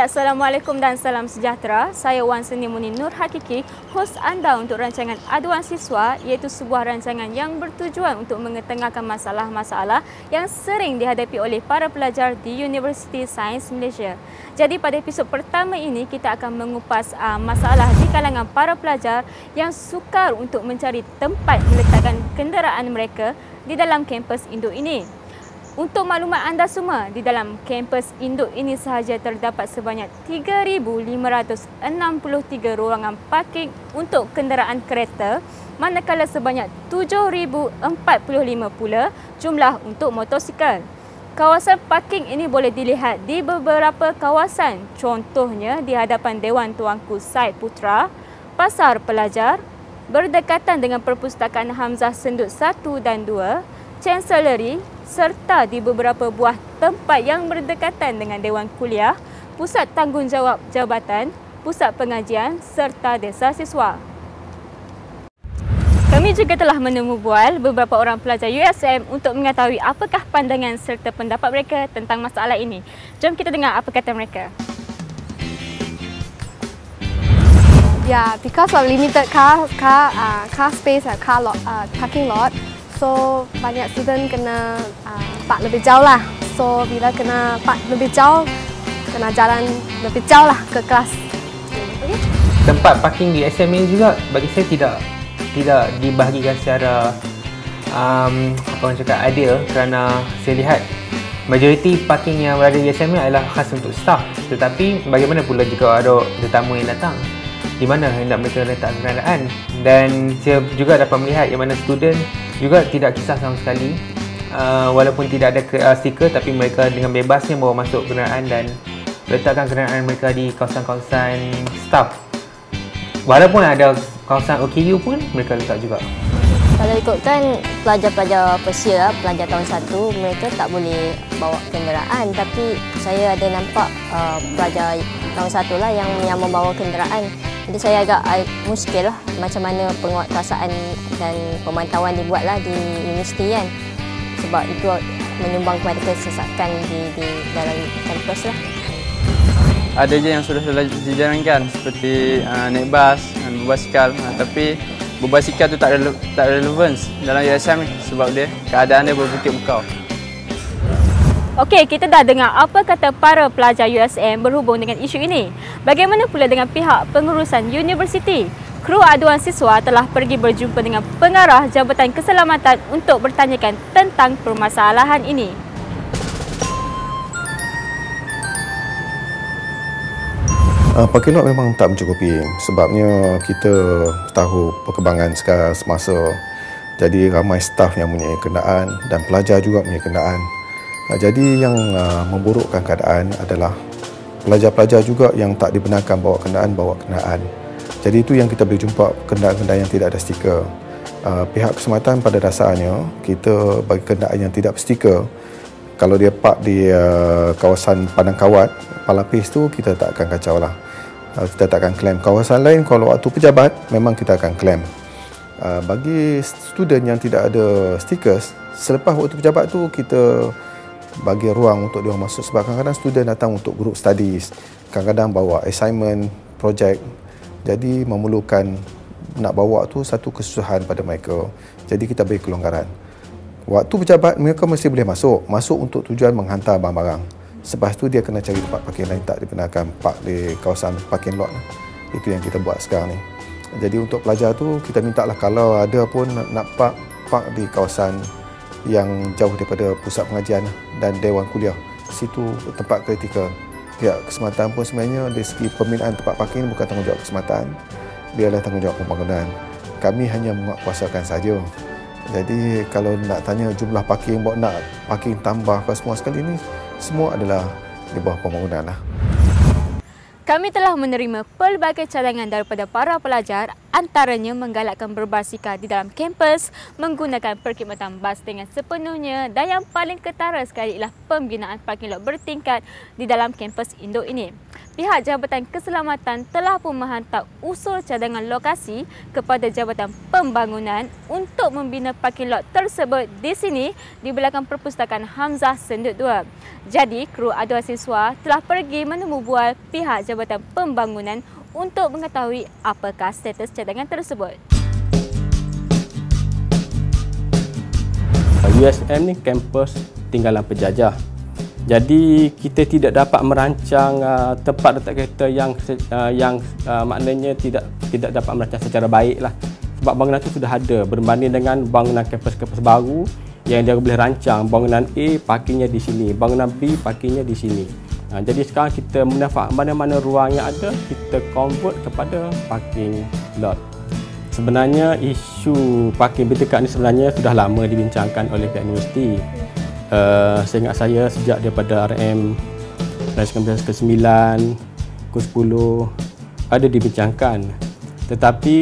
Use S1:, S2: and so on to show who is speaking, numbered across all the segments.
S1: Assalamualaikum dan salam sejahtera. Saya Wan Seni Muni Nur Hakiki, hos anda untuk rancangan Aduan Siswa, iaitu sebuah rancangan yang bertujuan untuk mengetengahkan masalah-masalah yang sering dihadapi oleh para pelajar di Universiti Sains Malaysia. Jadi pada episod pertama ini kita akan mengupas masalah di kalangan para pelajar yang sukar untuk mencari tempat meletakkan kenderaan mereka di dalam kampus induk ini. Untuk maklumat anda semua, di dalam kampus induk ini sahaja terdapat sebanyak 3,563 ruangan parking untuk kenderaan kereta, manakala sebanyak 7,045 pula jumlah untuk motosikal. Kawasan parking ini boleh dilihat di beberapa kawasan, contohnya di hadapan Dewan Tuanku Said Putra, Pasar Pelajar, berdekatan dengan Perpustakaan Hamzah Sendut 1 dan 2, Chancellery, serta di beberapa buah tempat yang berdekatan dengan Dewan Kuliah, Pusat Tanggungjawab Jabatan, Pusat Pengajian serta Desa Siswa. Kami juga telah menemu bual beberapa orang pelajar USM untuk mengetahui apakah pandangan serta pendapat mereka tentang masalah ini. Jom kita dengar apa kata mereka.
S2: Yeah, because of limited car space, parking lot, so banyak student kena park lebih jauh lah. So bila kena park lebih jauh, kena jalan lebih jauh lah ke kelas. Okay?
S3: Tempat parking di SM ini juga bagi saya tidak dibahagikan secara apa orang cakap adil, kerana saya lihat majoriti parking yang berada di SM ini adalah khas untuk staff. Tetapi bagaimana pula jika ada tetamu yang datang? Di mana hendak mereka letak kenderaan? Dan saya juga dapat melihat yang mana student juga tidak kisah sama sekali, walaupun tidak ada stiker, tapi mereka dengan bebasnya bawa masuk kenderaan dan letakkan kenderaan mereka di kawasan-kawasan staff. Walaupun ada kawasan OKU pun mereka letak juga.
S4: Kalau ikutkan pelajar-pelajar first year, pelajar tahun 1, mereka tak boleh bawa kenderaan, tapi saya ada nampak pelajar tahun 1 lah yang membawa kenderaan. Jadi saya agak muskil lah macam mana penguatkuasaan dan pemantauan dibuatlah di universiti kan. Sebab itu menyumbang kepada kesesakan di dalam kampus lah.
S5: Ada je yang sudah dijalankan seperti naik bas dan berbasikal, tapi berbasikal tu tak relevan dalam USM sebab dia keadaan dia berbukit bukau.
S1: Okey, kita dah dengar apa kata para pelajar USM berhubung dengan isu ini. Bagaimana pula dengan pihak pengurusan universiti? Kru Aduan Siswa telah pergi berjumpa dengan pengarah Jabatan Keselamatan untuk bertanyakan tentang permasalahan ini.
S6: Parking lot memang tak mencukupi, sebabnya kita tahu perkembangan sekarang semasa. Jadi ramai staf yang mempunyai kenderaan dan pelajar juga mempunyai kenderaan. Jadi yang memburukkan keadaan adalah pelajar-pelajar juga yang tak dibenarkan bawa kenderaan. Jadi itu yang kita boleh jumpa, kenderaan-kenderaan yang tidak ada stiker. Pihak keselamatan pada dasarnya, kita bagi kenderaan yang tidak berstiker, kalau dia park di kawasan padang kawat, palapis tu, kita tak akan kacau lah. Kita tak akan klaim. Kawasan lain, kalau waktu pejabat, memang kita akan klaim. Bagi student yang tidak ada stiker, selepas waktu pejabat tu, kita bagi ruang untuk dia masuk, sebab kadang-kadang student datang untuk group studies, kadang-kadang bawa assignment, projek, jadi memerlukan nak bawa tu satu kesusahan pada mereka. Jadi kita beri kelonggaran. Waktu pejabat mereka mesti boleh masuk untuk tujuan menghantar barang-barang. Selepas tu dia kena cari tempat parking lain, tak dibenarkan park di kawasan parking lot. Itu yang kita buat sekarang ni. Jadi untuk pelajar tu kita mintalah kalau ada pun nak park di kawasan yang jauh daripada pusat pengajian dan Dewan Kuliah. Situ tempat kritikal. Pihak keselamatan pun sebenarnya dari segi pembinaan tempat parking bukan tanggungjawab keselamatan, biarlah tanggungjawab pembangunan. Kami hanya menguatkuasakan saja. Jadi kalau nak tanya jumlah parking, nak parking tambah ke semua sekali ini, semua adalah di bawah pembangunan lah.
S1: Kami telah menerima pelbagai cadangan daripada para pelajar, antaranya menggalakkan berbasikal di dalam kampus, menggunakan perkhidmatan bas dengan sepenuhnya, dan yang paling ketara sekali ialah pembinaan parking lot bertingkat di dalam kampus induk ini. Pihak Jabatan Keselamatan telah pun menghantar usul cadangan lokasi kepada Jabatan Pembangunan untuk membina parking lot tersebut di sini di belakang Perpustakaan Hamzah Sendut 2. Jadi, kru aduan siswa telah pergi menemu bual pihak Jabatan Pembangunan untuk mengetahui apakah status cadangan tersebut.
S7: USM ni kampus tinggalan penjajah. Jadi kita tidak dapat merancang tempat letak kereta yang maknanya tidak dapat merancang secara baiklah. Sebab bangunan itu sudah ada berbanding dengan bangunan kampus-kampus baru yang dia boleh rancang bangunan A parkingnya di sini, bangunan B parkingnya di sini. Jadi sekarang kita menafak mana-mana ruang yang ada, kita convert kepada parking lot. Sebenarnya isu parking bertekad ini sebenarnya sudah lama dibincangkan oleh pihak universiti. Saya ingat saya sejak daripada RM 19 ke 10 ada dibincangkan. Tetapi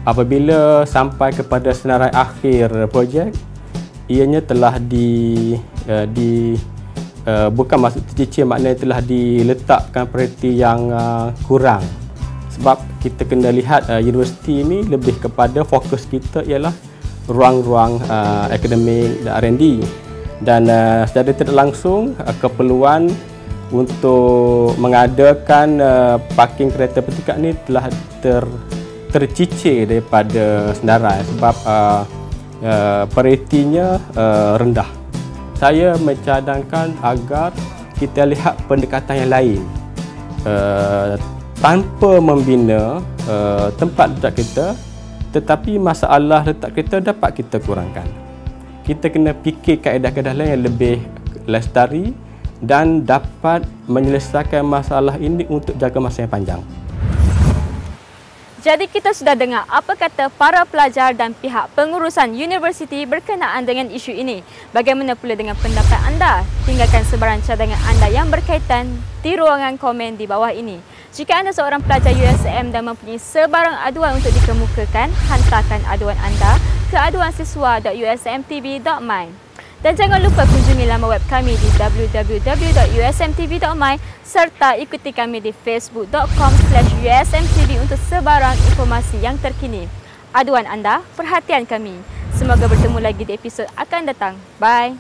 S7: apabila sampai kepada senarai akhir projek, ianya telah bukan maksud tercicir, maknanya telah diletakkan prioriti yang kurang. Sebab kita kena lihat universiti ini lebih kepada fokus kita ialah ruang-ruang akademik dan R&D. Dan secara tidak langsung keperluan untuk mengadakan parking kereta bertekad ini telah tercicir daripada senarai sebab prioritinya rendah. Saya mencadangkan agar kita lihat pendekatan yang lain tanpa membina tempat letak kereta, tetapi masalah letak kereta dapat kita kurangkan. Kita kena fikir kaedah-kaedah lain yang lebih lestari dan dapat menyelesaikan masalah ini untuk jangka masa yang panjang.
S1: Jadi kita sudah dengar apa kata para pelajar dan pihak pengurusan universiti berkenaan dengan isu ini. Bagaimana pula dengan pendapat anda? Tinggalkan sebarang cadangan anda yang berkaitan di ruangan komen di bawah ini. Jika anda seorang pelajar USM dan mempunyai sebarang aduan untuk dikemukakan, hantarkan aduan anda ke aduansiswa.usmtv.my. Dan jangan lupa kunjungi laman web kami di www.usmtv.my serta ikuti kami di facebook.com/usmtv untuk sebarang informasi yang terkini. Aduan anda, perhatian kami. Semoga bertemu lagi di episod akan datang. Bye.